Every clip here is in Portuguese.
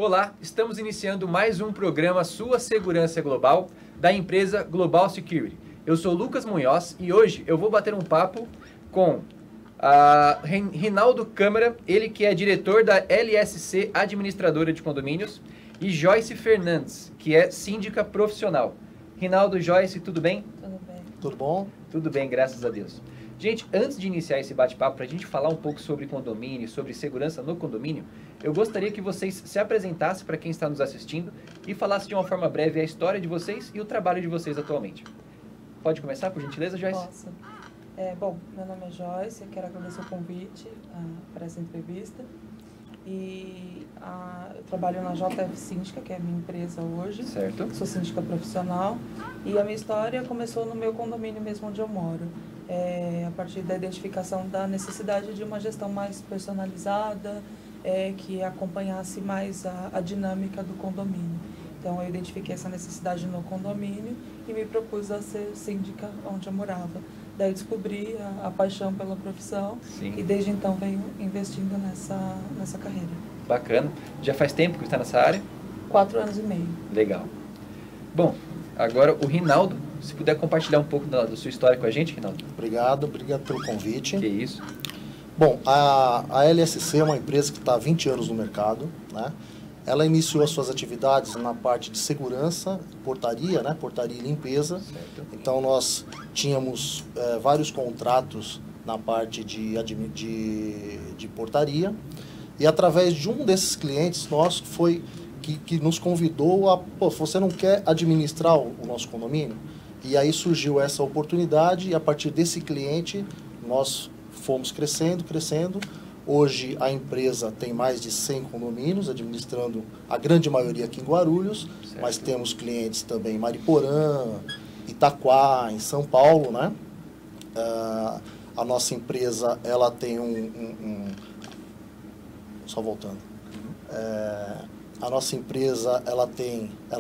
Olá, estamos iniciando mais um programa Sua Segurança Global da empresa Global Security. Eu sou Lucas Munhoz e hoje eu vou bater um papo com Rinaldo Câmara, ele que é diretor da LSC Administradora de Condomínios, e Joyce Fernandes, que é síndica profissional. Rinaldo, Joyce, tudo bem? Tudo bem. Tudo bom? Tudo bem, graças a Deus. Gente, antes de iniciar esse bate-papo, para a gente falar um pouco sobre condomínio, sobre segurança no condomínio, eu gostaria que vocês se apresentassem para quem está nos assistindo e falassem de uma forma breve a história de vocês e o trabalho de vocês atualmente. Pode começar, por gentileza, Joyce? Posso. Bom, meu nome é Joyce, eu quero agradecer o convite para essa entrevista. E eu trabalho na JF Síndica, que é a minha empresa hoje. Certo. Sou síndica profissional. E a minha história começou no meu condomínio mesmo onde eu moro. A partir da identificação da necessidade de uma gestão mais personalizada, que acompanhasse mais a dinâmica do condomínio. Então, eu identifiquei essa necessidade no condomínio e me propus a ser síndica onde eu morava. Daí descobri a paixão pela profissão. Sim. E desde então venho investindo nessa carreira. Bacana. Já faz tempo que está nessa área? 4 anos e meio. Legal. Bom, agora o Rinaldo, se puder compartilhar um pouco da sua história com a gente, Rinaldo. Obrigado pelo convite. Que isso. Bom, a LSC é uma empresa que está há 20 anos no mercado, né? Ela iniciou as suas atividades na parte de segurança, portaria, né? Portaria e limpeza. Certo. Então, nós tínhamos vários contratos na parte de portaria. E através de um desses clientes nosso que nos convidou a... Pô, você não quer administrar o nosso condomínio? E aí surgiu essa oportunidade e a partir desse cliente nós fomos crescendo. Hoje a empresa tem mais de 100 condomínios, administrando a grande maioria aqui em Guarulhos, certo. Mas temos clientes também em Mariporã, Itaquá, em São Paulo, né? A nossa empresa, ela tem Só voltando. A nossa empresa, ela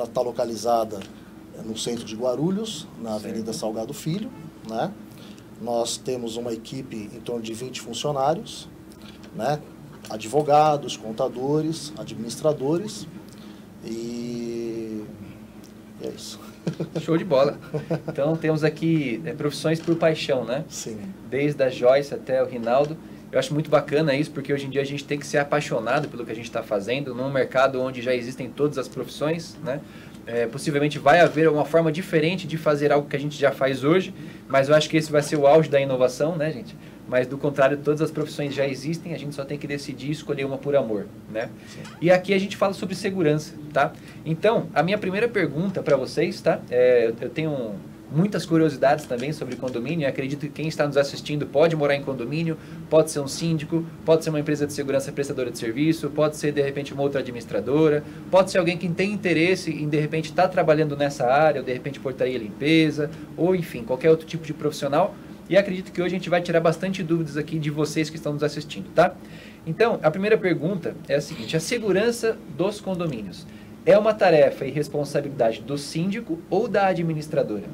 está localizada no centro de Guarulhos, na certo. Avenida Salgado Filho, né? Nós temos uma equipe em torno de 20 funcionários, né? Advogados, contadores, administradores e é isso. Show de bola. Então temos aqui profissões por paixão, né? Sim. Desde a Joyce até o Rinaldo. Eu acho muito bacana isso, porque hoje em dia a gente tem que ser apaixonado pelo que a gente está fazendo, num mercado onde já existem todas as profissões, né? Possivelmente vai haver uma forma diferente de fazer algo que a gente já faz hoje, mas eu acho que esse vai ser o auge da inovação, né, gente? Mas do contrário, todas as profissões já existem, a gente só tem que decidir escolher uma por amor, né? Sim. E aqui a gente fala sobre segurança, tá? Então, a minha primeira pergunta para vocês, tá? Eu tenho muitas curiosidades também sobre condomínio, e acredito que quem está nos assistindo pode morar em condomínio, pode ser um síndico, pode ser uma empresa de segurança prestadora de serviço, pode ser de repente uma outra administradora, pode ser alguém que tem interesse em de repente estar trabalhando nessa área, ou de repente portaria e limpeza, ou enfim, qualquer outro tipo de profissional. E acredito que hoje a gente vai tirar bastante dúvidas aqui de vocês que estão nos assistindo, tá? Então, a primeira pergunta é a seguinte: a segurança dos condomínios é uma tarefa e responsabilidade do síndico ou da administradora?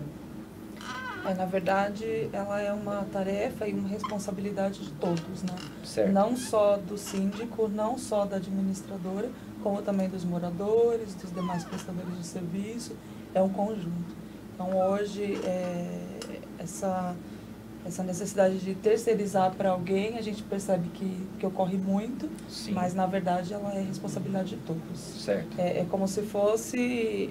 Na verdade, ela é uma tarefa e uma responsabilidade de todos, né? Certo. Não só do síndico, não só da administradora, como também dos moradores, dos demais prestadores de serviço. É um conjunto. Então, hoje, essa necessidade de terceirizar para alguém, a gente percebe que ocorre muito, Sim. mas, na verdade, ela é responsabilidade de todos. Certo. É como se fosse...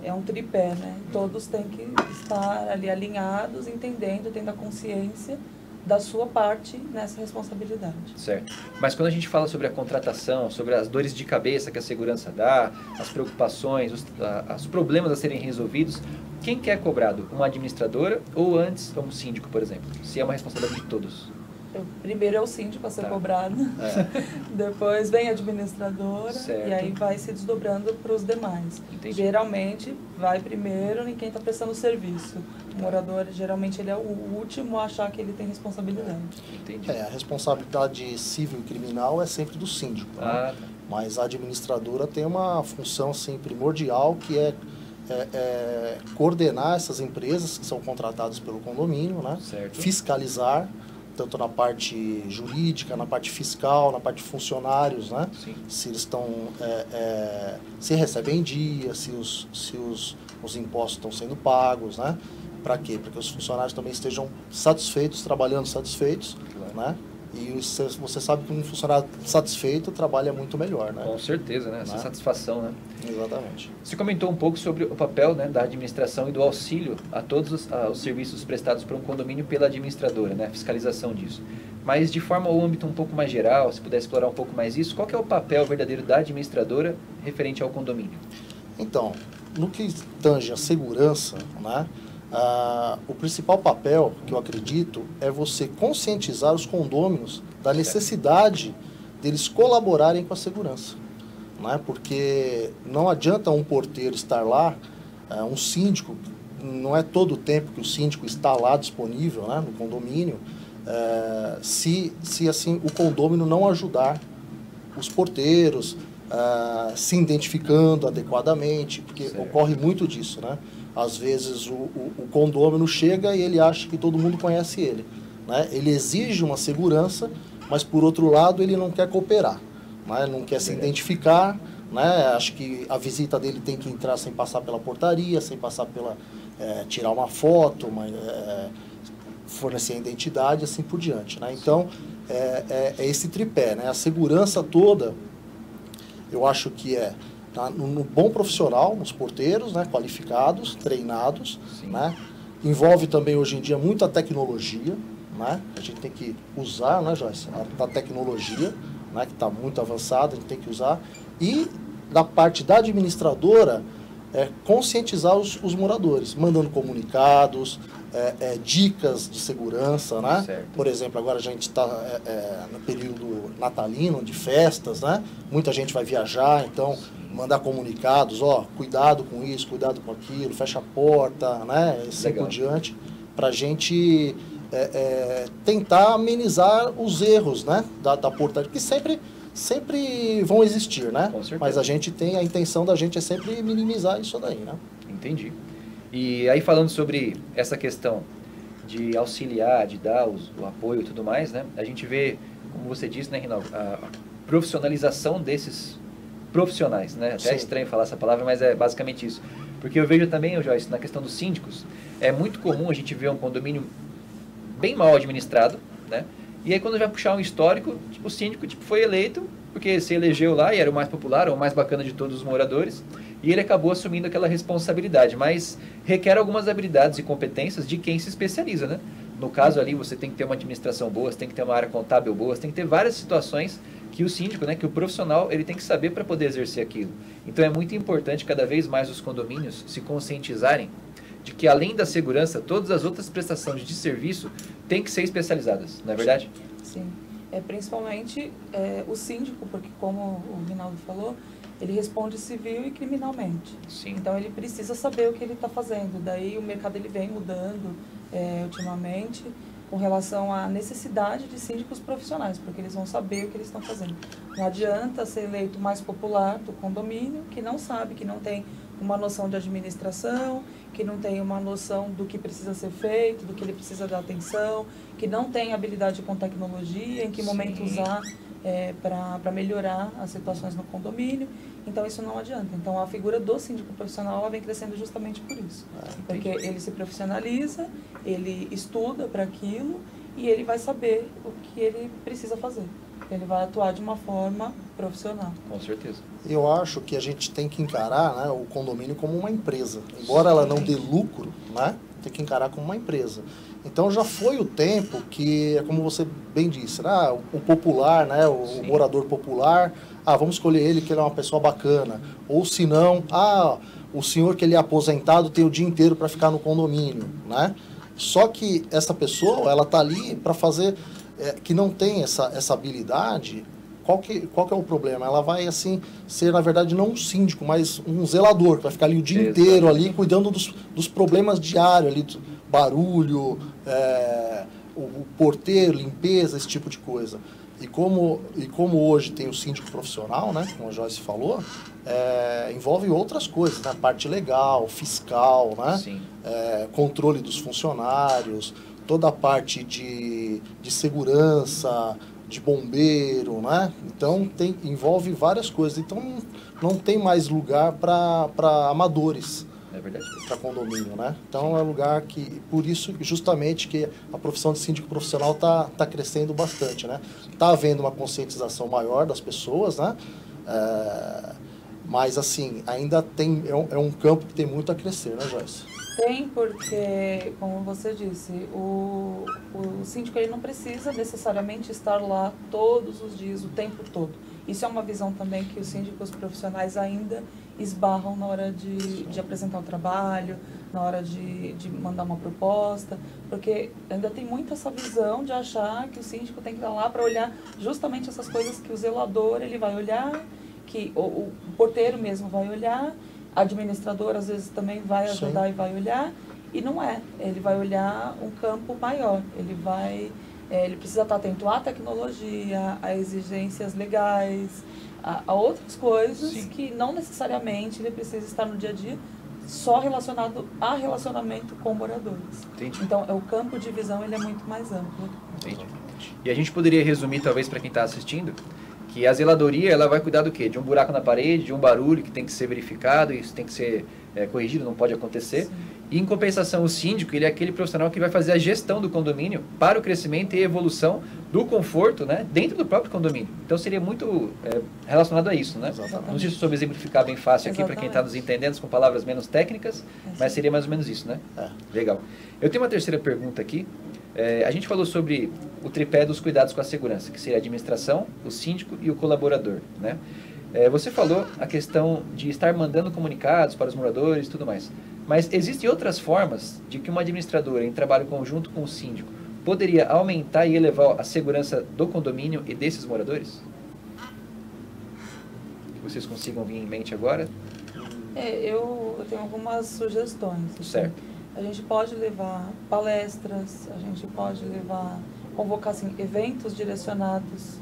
um tripé, né? Todos têm que estar ali alinhados, entendendo, tendo a consciência da sua parte nessa responsabilidade. Certo. Mas quando a gente fala sobre a contratação, sobre as dores de cabeça que a segurança dá, as preocupações, os problemas a serem resolvidos, quem que é cobrado? Uma administradora ou antes um síndico, por exemplo? Se é uma responsabilidade de todos. Primeiro é o síndico a ser cobrado, depois vem a administradora, certo. E aí vai se desdobrando para os demais. Entendi. Geralmente vai primeiro em quem está prestando o serviço. O morador, geralmente, ele é o último a achar que ele tem responsabilidade. Entendi. A responsabilidade civil e criminal é sempre do síndico, né? Tá. Mas a administradora tem uma função assim, primordial, que é coordenar essas empresas que são contratadas pelo condomínio, né? Certo. Fiscalizar, tanto na parte jurídica, na parte fiscal, na parte de funcionários, né? Sim. Se eles estão, se recebem em dia, se os impostos estão sendo pagos, né? Para quê? Para que os funcionários também estejam satisfeitos, trabalhando satisfeitos, Claro. né? E você sabe que um funcionário satisfeito trabalha muito melhor, né? Com certeza, né? Essa satisfação, né? Exatamente. Você comentou um pouco sobre o papel, né, da administração e do auxílio a todos os serviços prestados por um condomínio pela administradora, né? A fiscalização disso. Mas de forma ao âmbito um pouco mais geral, se puder explorar um pouco mais isso, qual que é o papel verdadeiro da administradora referente ao condomínio? Então, no que tange a segurança, né? O principal papel, que eu acredito, é você conscientizar os condôminos da necessidade deles colaborarem com a segurança. Né? Porque não adianta um porteiro estar lá, um síndico, não é todo o tempo que o síndico está lá disponível, né, no condomínio, se assim o condômino não ajudar os porteiros, se identificando adequadamente, porque ocorre muito disso, né? Às vezes o condômino chega e ele acha que todo mundo conhece ele, né? Ele exige uma segurança, mas por outro lado ele não quer cooperar, né? Não quer se identificar, né? Acho que a visita dele tem que entrar sem passar pela portaria, sem passar pela tirar uma foto, fornecer a identidade, assim por diante, né? Então é esse tripé, né? A segurança toda, eu acho que no bom profissional, nos porteiros, né, qualificados, treinados, né? Envolve também hoje em dia muita tecnologia, né? A gente tem que usar, né, Joyce, a tecnologia, né, que está muito avançada, a gente tem que usar. E da parte da administradora, conscientizar os moradores, mandando comunicados, dicas de segurança, né? Certo. Por exemplo, agora a gente está no período natalino, de festas, né? Muita gente vai viajar, então mandar comunicados, cuidado com isso, cuidado com aquilo, fecha a porta, né? Assim por diante, para a gente tentar amenizar os erros, né? Da portaria, que sempre vão existir, né? Com certeza. Mas a intenção da gente é sempre minimizar isso daí, né? Entendi. E aí falando sobre essa questão de auxiliar, de dar o apoio e tudo mais, né? A gente vê, como você disse, né, Rinaldo, a profissionalização desses profissionais, né? Até é estranho falar essa palavra, mas é basicamente isso. Porque eu vejo também, Joyce, na questão dos síndicos, é muito comum a gente ver um condomínio bem mal administrado, né? E aí quando vai puxar um histórico, o síndico foi eleito porque se elegeu lá e era o mais popular, ou o mais bacana de todos os moradores, e ele acabou assumindo aquela responsabilidade, mas requer algumas habilidades e competências de quem se especializa, né? No caso ali, você tem que ter uma administração boa, você tem que ter uma área contábil boa, você tem que ter várias situações que o síndico, né, que o profissional, ele tem que saber para poder exercer aquilo. Então é muito importante cada vez mais os condomínios se conscientizarem de que além da segurança, todas as outras prestações de serviço têm que ser especializadas, não é verdade? Sim. Principalmente o síndico, porque como o Rinaldo falou, ele responde civil e criminalmente. Sim. Então ele precisa saber o que ele está fazendo. Daí o mercado ele vem mudando ultimamente com relação à necessidade de síndicos profissionais, porque eles vão saber o que eles estão fazendo. Não adianta ser eleito mais popular do condomínio, que não sabe, que não tem uma noção de administração, que não tem uma noção do que precisa ser feito, do que ele precisa dar atenção, que não tem habilidade com tecnologia, em que momento usar para melhorar as situações no condomínio. Então isso não adianta. Então a figura do síndico profissional ela vem crescendo justamente por isso. Porque ele se profissionaliza, ele estuda para aquilo e ele vai saber o que ele precisa fazer. Ele vai atuar de uma forma profissional. Com certeza. Eu acho que a gente tem que encarar, né, o condomínio como uma empresa. Embora ela não dê lucro, né, tem que encarar como uma empresa. Então já foi o tempo que, como você bem disse, né, o popular, né, o morador popular, vamos escolher ele que ele é uma pessoa bacana. Ou se não, o senhor que ele é aposentado tem o dia inteiro para ficar no condomínio, né? Só que essa pessoa, ela tá ali para fazer, que não tem essa habilidade. Qual que é o problema? Ela vai, assim, ser, na verdade, não um síndico, mas um zelador, que vai ficar ali o dia inteiro ali, cuidando dos problemas diários, ali, barulho, o porteiro, limpeza, esse tipo de coisa. E como hoje tem o síndico profissional, né, como a Joyce falou, envolve outras coisas, né, parte legal, fiscal, né, controle dos funcionários, toda a parte de segurança, de bombeiro, né? Então envolve várias coisas. Então não tem mais lugar para amadores. É verdade. Para condomínio, né? Então é um lugar que, por isso justamente que a profissão de síndico profissional tá crescendo bastante, né? Tá havendo uma conscientização maior das pessoas, né? Mas assim, ainda é um campo que tem muito a crescer, né, Joyce? Tem, porque, como você disse, o síndico ele não precisa necessariamente estar lá todos os dias, o tempo todo. Isso é uma visão também que os síndicos profissionais ainda esbarram na hora de apresentar o trabalho, na hora de mandar uma proposta, porque ainda tem muito essa visão de achar que o síndico tem que estar lá para olhar justamente essas coisas que o zelador ele vai olhar, que o porteiro mesmo vai olhar, a administradora às vezes também vai ajudar. Sim. E vai olhar, e não é. Ele vai olhar um campo maior, ele precisa estar atento à tecnologia, a exigências legais, a outras coisas. Sim. Que não necessariamente ele precisa estar no dia a dia só relacionado a relacionamento com moradores. Entendi. Então, o campo de visão ele é muito mais amplo. Entendi. E a gente poderia resumir, talvez, para quem está assistindo, que a zeladoria ela vai cuidar do quê? De um buraco na parede, de um barulho que tem que ser verificado, isso tem que ser corrigido, não pode acontecer. Sim. E, em compensação, o síndico ele é aquele profissional que vai fazer a gestão do condomínio para o crescimento e evolução do conforto, né, dentro do próprio condomínio. Então, seria muito relacionado a isso, né? Exatamente. Não sei se soube exemplificar bem fácil aqui para quem está nos entendendo, com palavras menos técnicas, mas seria mais ou menos isso, né? Legal. Eu tenho uma terceira pergunta aqui. A gente falou sobre o tripé dos cuidados com a segurança, que seria a administração, o síndico e o colaborador, né? Você falou a questão de estar mandando comunicados para os moradores e tudo mais. Mas existem outras formas de que uma administradora, em trabalho conjunto com o síndico, poderia aumentar e elevar a segurança do condomínio e desses moradores? Que vocês consigam vir em mente agora? Eu tenho algumas sugestões. Certo. A gente pode levar palestras, a gente pode convocar assim, eventos direcionados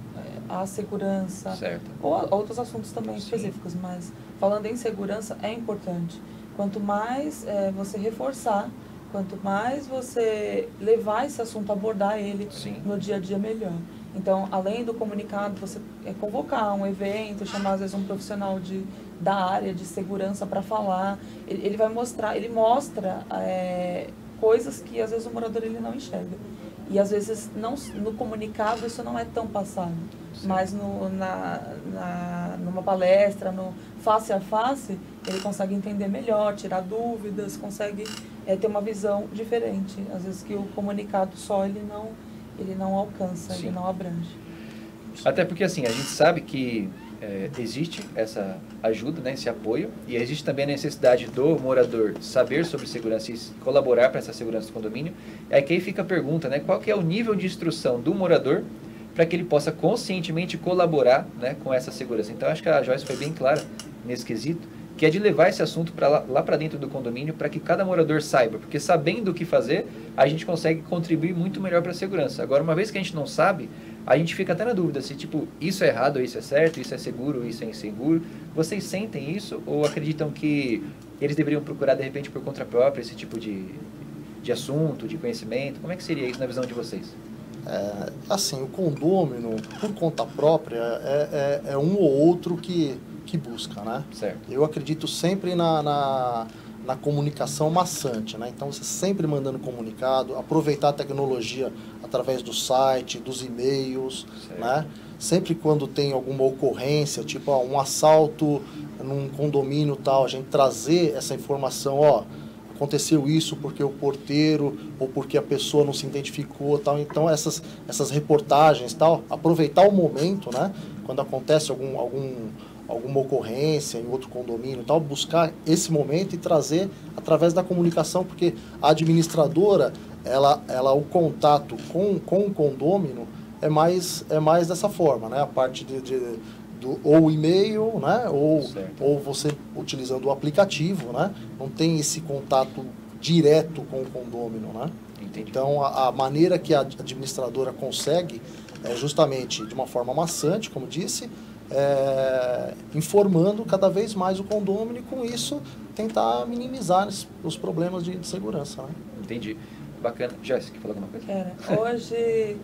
à segurança, certo. Ou a outros assuntos também. Sim. Específicos, mas falando em segurança é importante. Quanto mais você reforçar, quanto mais você levar esse assunto, abordar ele. Sim. No dia a dia, melhor. Então, além do comunicado, você convocar um evento, chamar às vezes um profissional da área de segurança para falar. Ele mostra coisas que às vezes o morador ele não enxerga. E às vezes no comunicado isso não é tão passado. Sim. Mas numa palestra, no face a face, ele consegue entender melhor, tirar dúvidas, consegue ter uma visão diferente. Às vezes que o comunicado só ele não alcança. Sim. Ele não abrange. Até porque assim, a gente sabe que existe essa ajuda, né, esse apoio, e existe também a necessidade do morador saber sobre segurança e colaborar para essa segurança do condomínio. E aí fica a pergunta, né, qual que é o nível de instrução do morador para que ele possa conscientemente colaborar, né, com essa segurança. Então, acho que a Joyce foi bem clara nesse quesito, que é de levar esse assunto lá para dentro do condomínio para que cada morador saiba, porque sabendo o que fazer, a gente consegue contribuir muito melhor para a segurança. Agora, uma vez que a gente não sabe, a gente fica até na dúvida se, tipo, isso é errado, ou isso é certo, isso é seguro, ou isso é inseguro. Vocês sentem isso ou acreditam que eles deveriam procurar, de repente, por conta própria, esse tipo de assunto, de conhecimento? Como é que seria isso na visão de vocês? Assim, o condômino, por conta própria, é um ou outro que busca, né? Certo. Eu acredito sempre na comunicação maçante, né? Então, você sempre mandando comunicado, aproveitar a tecnologia através do site, dos e-mails, né? Sempre quando tem alguma ocorrência, tipo um assalto num condomínio tal, a gente trazer essa informação, aconteceu isso porque o porteiro ou porque a pessoa não se identificou, tal. Então essas reportagens, tal, aproveitar o momento, né? Quando acontece alguma ocorrência em outro condomínio, tal, buscar esse momento e trazer através da comunicação, porque a administradora, ela o contato com o condômino é mais dessa forma, né? A parte ou e-mail, né? Ou você utilizando o aplicativo, né? Não tem esse contato direto com o condômino, né? Entendi. Então, a maneira que a administradora consegue é justamente de uma forma maçante, como disse, informando cada vez mais o condômino e, com isso, tentar minimizar os problemas de segurança, né? Entendi. bacana. Joyce, quer falar alguma coisa? Hoje,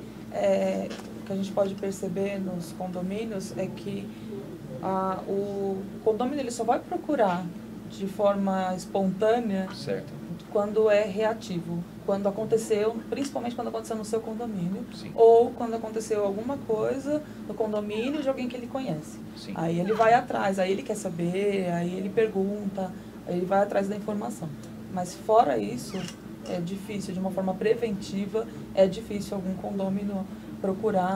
o que a gente pode perceber nos condomínios é que o condomínio ele só vai procurar de forma espontânea quando é reativo. Quando aconteceu, principalmente quando aconteceu no seu condomínio, Sim. ou quando aconteceu alguma coisa no condomínio de alguém que ele conhece. Sim. Aí ele vai atrás, aí ele quer saber, aí ele pergunta, aí ele vai atrás da informação. Mas fora isso, é difícil, de uma forma preventiva, é difícil algum condomínio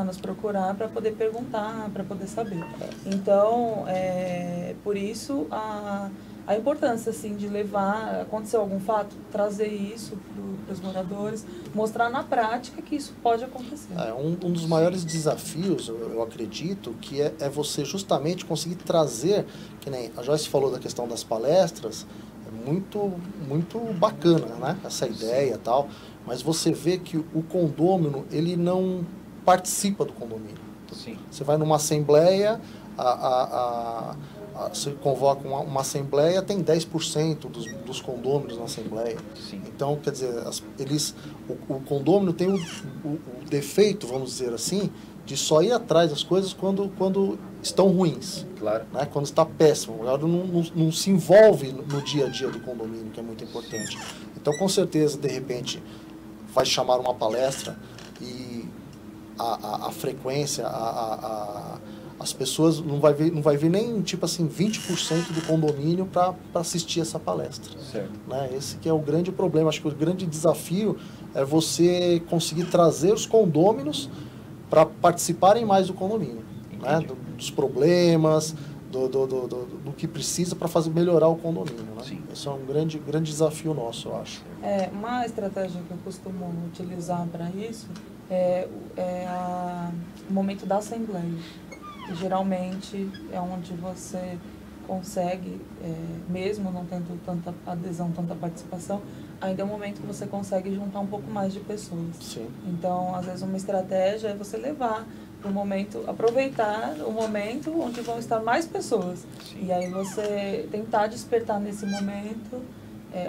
nos procurar para poder perguntar, para poder saber. Então, por isso a importância assim, de levar, aconteceu algum fato, trazer isso para os moradores, mostrar na prática que isso pode acontecer. Um dos maiores desafios, eu acredito, que é você justamente conseguir trazer, que nem a Joyce falou da questão das palestras, é muito bacana, né? Essa ideia e tal, mas você vê que o condômino, ele não participa do condomínio. Sim. Você vai numa assembleia, você convoca uma assembleia, tem 10% dos condôminos na assembleia. Sim. Então, quer dizer, o condômino tem o defeito, vamos dizer assim, de só ir atrás das coisas quando estão ruins. Claro. Né? Quando está péssimo. O morador não se envolve no dia a dia do condomínio, que é muito importante. Então, com certeza, de repente, vai chamar uma palestra e a frequência, as pessoas não vai vir nem, tipo assim, 20% do condomínio para assistir essa palestra. Certo. Né? Esse que é o grande problema. Acho que o grande desafio é você conseguir trazer os condôminos para participarem mais do condomínio. Né? Dos problemas, do que precisa para fazer melhorar o condomínio. Né? Sim. Esse é um grande desafio nosso, eu acho. Uma estratégia que eu costumo utilizar para isso o momento da assembleia, que geralmente é onde você consegue, mesmo não tendo tanta adesão, tanta participação, ainda é um momento que você consegue juntar um pouco mais de pessoas. Sim. Então, às vezes, uma estratégia é você levar para o momento, aproveitar o momento onde vão estar mais pessoas. Sim. E aí você tentar despertar nesse momento,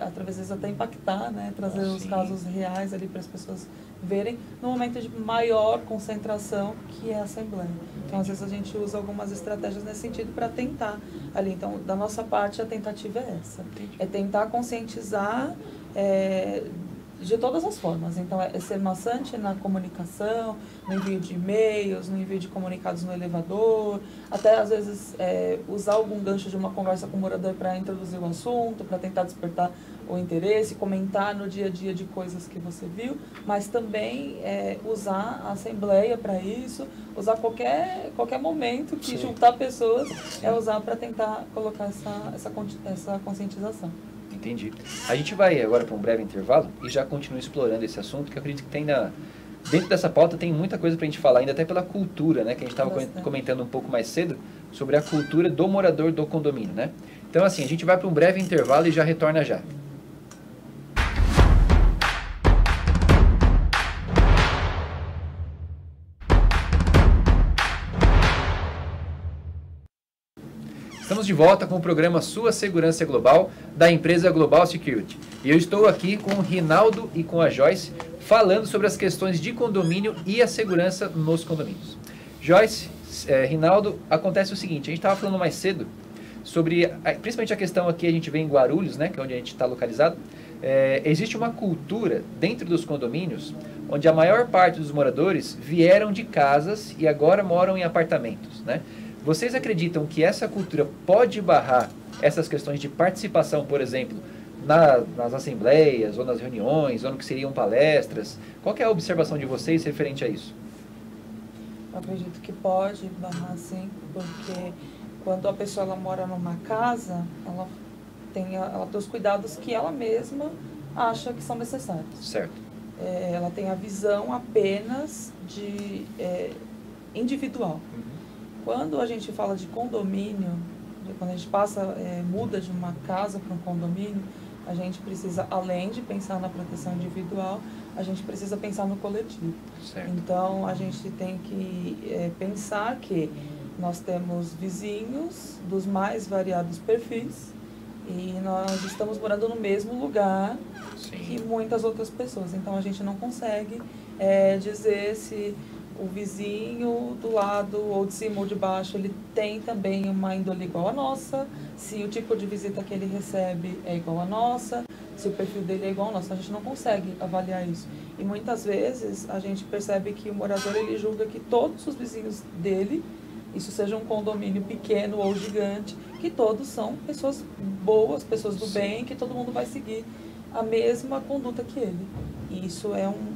através vezes até impactar, né? Trazer os casos reais ali para as pessoas verem, no momento de maior concentração, que é a assembleia. Então, às vezes, a gente usa algumas estratégias nesse sentido para tentar ali. Então, da nossa parte, a tentativa é essa. Entendi. É tentar conscientizar de todas as formas. Então, é ser maçante na comunicação, no envio de e-mails, no envio de comunicados no elevador, até, às vezes, usar algum gancho de uma conversa com o morador para introduzir o assunto, para tentar despertar o interesse, comentar no dia a dia de coisas que você viu, mas também usar a assembleia para isso, usar qualquer momento que juntar pessoas, usar para tentar colocar essa conscientização. Entendi. A gente vai agora para um breve intervalo e já continua explorando esse assunto, que eu acredito que tem dentro dessa pauta tem muita coisa para a gente falar, ainda até pela cultura, né, que a gente estava comentando um pouco mais cedo, sobre a cultura do morador do condomínio, né? Então, assim, a gente vai para um breve intervalo e já retorna já. Estamos de volta com o programa Sua Segurança Global, da empresa Global Security. E eu estou aqui com o Rinaldo e com a Joyce, falando sobre as questões de condomínio e a segurança nos condomínios. Joyce, Rinaldo, acontece o seguinte, a gente estava falando mais cedo sobre, principalmente a questão aqui, a gente vê em Guarulhos, né, que é onde a gente está localizado, existe uma cultura dentro dos condomínios, onde a maior parte dos moradores vieram de casas e agora moram em apartamentos, né? Vocês acreditam que essa cultura pode barrar essas questões de participação, por exemplo, nas assembleias, ou nas reuniões, ou no que seriam palestras? Qual que é a observação de vocês referente a isso? Eu acredito que pode barrar sim, porque quando a pessoa ela mora numa casa, ela tem os cuidados que ela mesma acha que são necessários. Certo. Ela tem a visão apenas de individual. Quando a gente fala de condomínio, quando a gente muda de uma casa para um condomínio, a gente precisa, além de pensar na proteção individual, a gente precisa pensar no coletivo. Certo. Então, a gente tem que pensar que nós temos vizinhos dos mais variados perfis E nós estamos morando no mesmo lugar Sim. que muitas outras pessoas. Então, a gente não consegue dizer se o vizinho do lado, ou de cima ou de baixo, ele tem também uma índole igual a nossa, se o tipo de visita que ele recebe é igual a nossa, se o perfil dele é igual ao nosso. A gente não consegue avaliar isso. E muitas vezes a gente percebe que o morador, ele julga que todos os vizinhos dele, isso seja um condomínio pequeno ou gigante, que todos são pessoas boas, pessoas do bem, que todo mundo vai seguir a mesma conduta que ele. E isso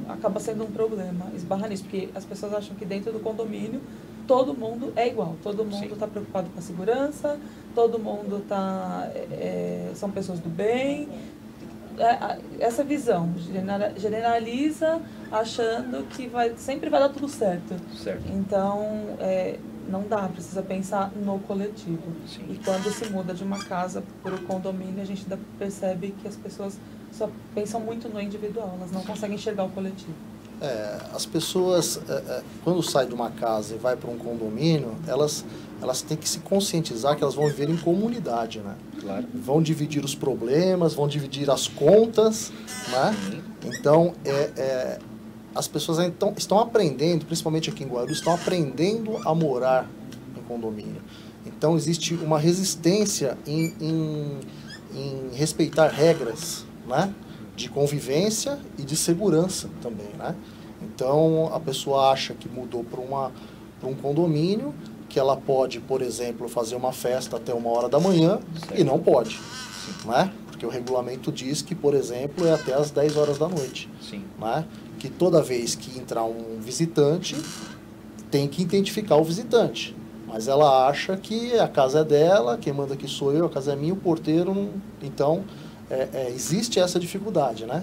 acaba sendo um problema, esbarra nisso, porque as pessoas acham que dentro do condomínio todo mundo é igual, todo mundo está preocupado com a segurança, todo mundo são pessoas do bem. Essa visão generaliza achando que sempre vai dar tudo certo. Então, não dá, precisa pensar no coletivo. Sim. E quando se muda de uma casa para o condomínio, a gente ainda percebe que as pessoas só pensam muito no individual, elas não conseguem enxergar o coletivo. As pessoas, quando saem de uma casa e vai para um condomínio, elas têm que se conscientizar que elas vão viver em comunidade, né? Claro. Vão dividir os problemas, vão dividir as contas, né? Então, as pessoas estão aprendendo, principalmente aqui em Guarulhos, estão aprendendo a morar em condomínio. Então, existe uma resistência em respeitar regras, né? De convivência e de segurança também, né? Então, a pessoa acha que mudou para um condomínio, que ela pode, por exemplo, fazer uma festa até 1h da manhã, e não pode, né? Porque o regulamento diz que, por exemplo, é até às 10 horas da noite. Sim. Né? Que toda vez que entrar um visitante, tem que identificar o visitante. Mas ela acha que a casa é dela, quem manda aqui sou eu, a casa é minha, o porteiro não... Então, existe essa dificuldade, né?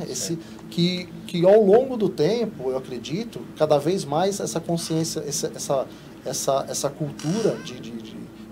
Que ao longo do tempo, eu acredito, cada vez mais essa consciência, essa cultura de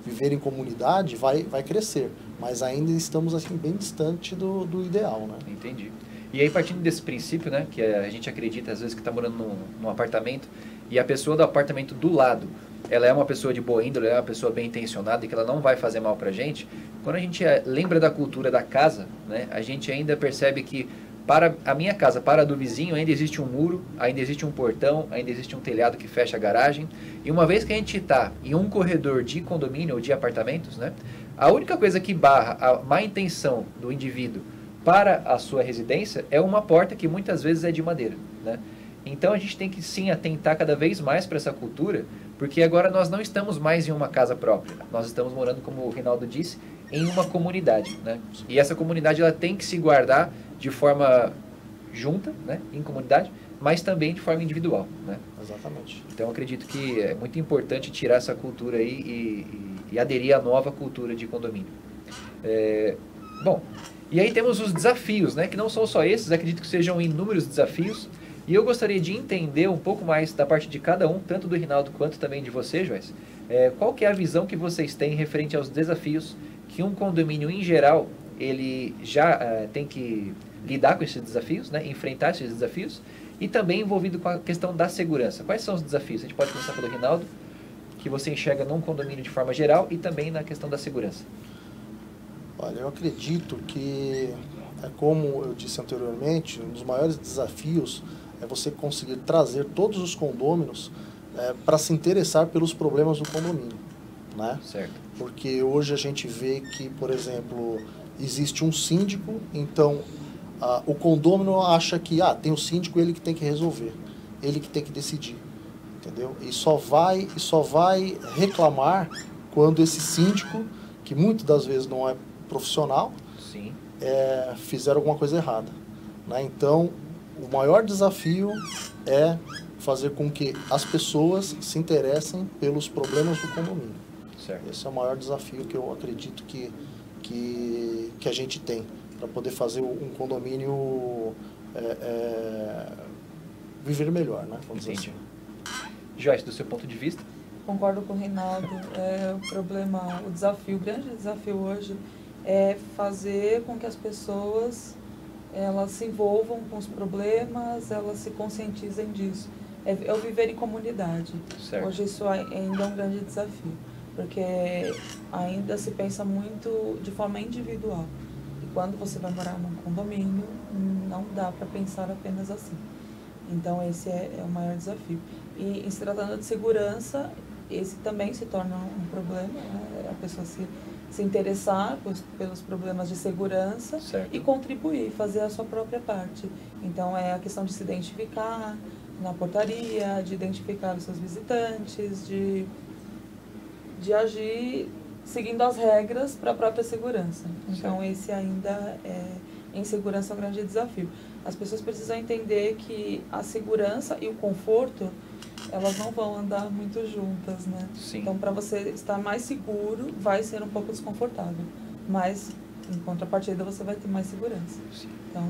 viver em comunidade vai crescer. Mas ainda estamos assim, bem distante do ideal, né? Entendi. E aí, partindo desse princípio, né, que a gente acredita, às vezes, que está morando num apartamento, e a pessoa do apartamento do lado, ela é uma pessoa de boa índole, ela é uma pessoa bem intencionada e que ela não vai fazer mal pra gente, quando a gente lembra da cultura da casa, né, a gente ainda percebe que para a minha casa, para a do vizinho, ainda existe um muro, ainda existe um portão, ainda existe um telhado que fecha a garagem. E uma vez que a gente está em um corredor de condomínio ou de apartamentos, né, a única coisa que barra a má intenção do indivíduo para a sua residência é uma porta que muitas vezes é de madeira, né? Então a gente tem que sim atentar cada vez mais para essa cultura, porque agora nós não estamos mais em uma casa própria, nós estamos morando, como o Rinaldo disse, em uma comunidade, né? E essa comunidade ela tem que se guardar de forma junta, né, em comunidade, mas também de forma individual, né? Exatamente. Então acredito que é muito importante tirar essa cultura aí e aderir à nova cultura de condomínio. Bom, e aí temos os desafios, né, que não são só esses, acredito que sejam inúmeros desafios, e eu gostaria de entender um pouco mais da parte de cada um, tanto do Rinaldo quanto também de você, Joyce. Qual que é a visão que vocês têm referente aos desafios que um condomínio em geral, ele já tem que lidar com esses desafios, né, enfrentar esses desafios, e também envolvido com a questão da segurança. Quais são os desafios? A gente pode começar pelo Rinaldo, que você enxerga num condomínio de forma geral e também na questão da segurança. Olha, eu acredito que, como eu disse anteriormente, um dos maiores desafios é você conseguir trazer todos os condôminos para se interessar pelos problemas do condomínio, né? Certo. Porque hoje a gente vê que, por exemplo, existe um síndico, então o condômino acha que tem o síndico, ele que tem que resolver, ele que tem que decidir, entendeu? E só vai reclamar quando esse síndico, que muitas das vezes não é profissional, Sim. Fizeram alguma coisa errada, né? Então, o maior desafio é fazer com que as pessoas se interessem pelos problemas do condomínio. Certo. Esse é o maior desafio que eu acredito que a gente tem para poder fazer um condomínio viver melhor, né? Vamos dizer assim. Joyce, do seu ponto de vista? Concordo com o Rinaldo. O grande desafio hoje é fazer com que as pessoas elas se envolvam com os problemas, elas se conscientizem disso. É o viver em comunidade. Certo. Hoje isso ainda é um grande desafio, porque ainda se pensa muito de forma individual. quando você vai morar num condomínio, não dá para pensar apenas assim. Então, esse é o maior desafio. E, em se tratando de segurança, esse também se torna um problema, né? A pessoa se interessar pelos problemas de segurança, certo, e contribuir, fazer a sua própria parte. Então, é a questão de se identificar na portaria, de identificar os seus visitantes, de agir seguindo as regras para a própria segurança. Então, certo, esse ainda em segurança é um grande desafio. As pessoas precisam entender que a segurança e o conforto, elas não vão andar muito juntas, né? Sim. Então, para você estar mais seguro, vai ser um pouco desconfortável, mas, em contrapartida, você vai ter mais segurança. Sim. Então,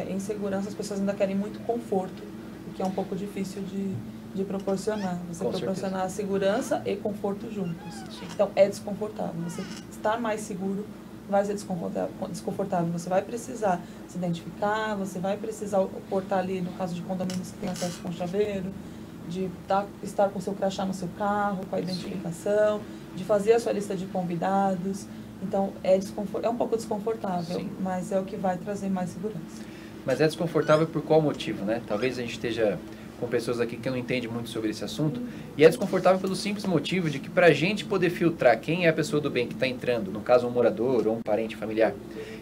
em segurança, as pessoas ainda querem muito conforto, o que é um pouco difícil de proporcionar. Você com proporcionar certeza. Segurança e conforto juntos. Sim. Então, é desconfortável. Você estar mais seguro vai ser desconfortável. Você vai precisar se identificar, você vai precisar portar ali, no caso de condomínios que tem acesso com chaveiro, de estar com o seu crachá no seu carro, com a identificação, sim, de fazer a sua lista de convidados. Então, é um pouco desconfortável, sim, mas é o que vai trazer mais segurança. Mas é desconfortável por qual motivo, né? Talvez a gente esteja com pessoas aqui que não entendem muito sobre esse assunto, e é desconfortável pelo simples motivo de que para a gente poder filtrar quem é a pessoa do bem que está entrando, no caso um morador ou um parente familiar,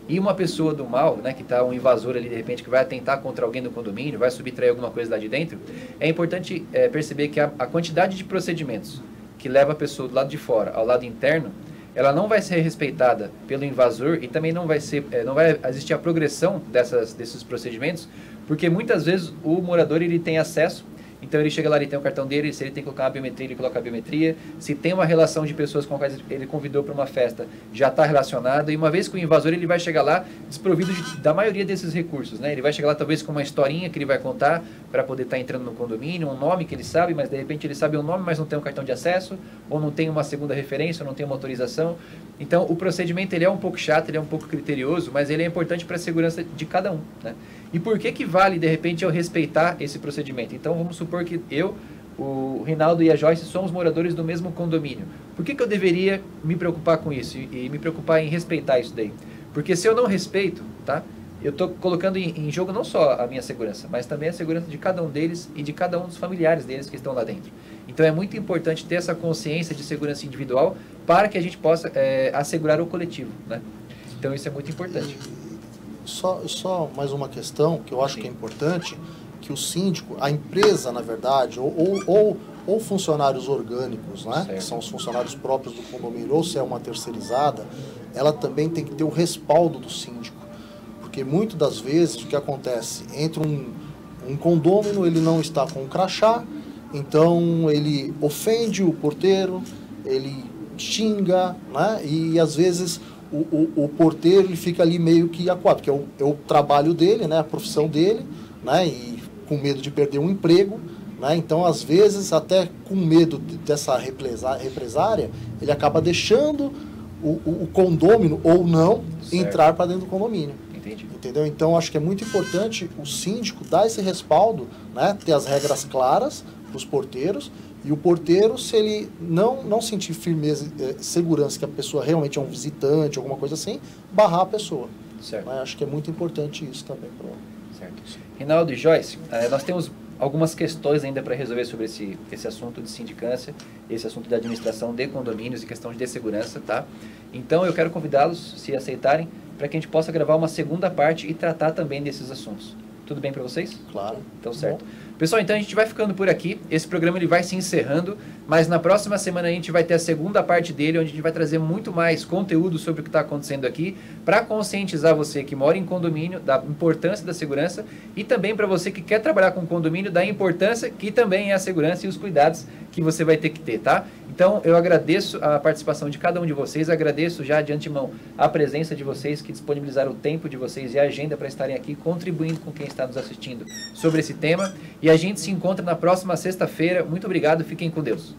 e uma pessoa do mal, né, que está um invasor ali de repente que vai atentar contra alguém do condomínio, vai subtrair alguma coisa lá de dentro, é importante perceber que a quantidade de procedimentos que leva a pessoa do lado de fora ao lado interno, ela não vai ser respeitada pelo invasor e também não vai existir a progressão desses procedimentos, porque muitas vezes o morador ele tem acesso, então ele chega lá, ele tem o cartão dele, se ele tem que colocar uma biometria, ele coloca a biometria, se tem uma relação de pessoas com as quais ele convidou para uma festa, já está relacionado, e uma vez que o invasor ele vai chegar lá desprovido da maioria desses recursos, né? Ele vai chegar lá talvez com uma historinha que ele vai contar para poder estar entrando no condomínio, um nome que ele sabe, mas de repente ele sabe o nome, mas não tem um cartão de acesso, ou não tem uma segunda referência, ou não tem uma autorização. Então o procedimento ele é um pouco chato, ele é um pouco criterioso, mas ele é importante para a segurança de cada um, né? E por que vale, de repente, eu respeitar esse procedimento? Então, vamos supor que eu, o Rinaldo e a Joyce somos moradores do mesmo condomínio. Por que eu deveria me preocupar com isso e me preocupar em respeitar isso daí? Porque se eu não respeito, tá? Eu estou colocando em jogo não só a minha segurança, mas também a segurança de cada um deles e de cada um dos familiares deles que estão lá dentro. Então, é muito importante ter essa consciência de segurança individual para que a gente possa assegurar o coletivo, né? Então, isso é muito importante. Só mais uma questão que eu acho, sim, que é importante, que o síndico, a empresa, na verdade, ou funcionários orgânicos, né, que são os funcionários próprios do condomínio, ou se é uma terceirizada, ela também tem que ter o respaldo do síndico. Porque muitas das vezes o que acontece, entra um condômino, ele não está com um crachá, então ele ofende o porteiro, ele xinga, né, e às vezes o porteiro ele fica ali meio que acuado, porque é o trabalho dele, né, a profissão dele, né, e com medo de perder um emprego, né, então às vezes até com medo dessa represária, ele acaba deixando o condômino ou não, certo, entrar para dentro do condomínio. Entendi. Entendeu? Então acho que é muito importante o síndico dar esse respaldo, né, ter as regras claras para os porteiros. E o porteiro, se ele não sentir firmeza, segurança que a pessoa realmente é um visitante, alguma coisa assim, barrar a pessoa. Certo. Mas acho que é muito importante isso também. Certo. Rinaldo e Joyce, nós temos algumas questões ainda para resolver sobre esse assunto de sindicância, esse assunto da administração de condomínios e questão de segurança, tá? Então eu quero convidá-los, se aceitarem, para que a gente possa gravar uma segunda parte e tratar também desses assuntos. Tudo bem para vocês? Claro. Então, certo. Bom. Pessoal, então a gente vai ficando por aqui. Esse programa ele vai se encerrando, mas na próxima semana a gente vai ter a segunda parte dele, onde a gente vai trazer muito mais conteúdo sobre o que está acontecendo aqui, para conscientizar você que mora em condomínio da importância da segurança e também para você que quer trabalhar com condomínio da importância que também é a segurança e os cuidados que você vai ter que ter, tá? Então, eu agradeço a participação de cada um de vocês, agradeço já de antemão a presença de vocês que disponibilizaram o tempo de vocês e a agenda para estarem aqui contribuindo com quem está nos assistindo sobre esse tema. E a gente se encontra na próxima sexta-feira. Muito obrigado, fiquem com Deus.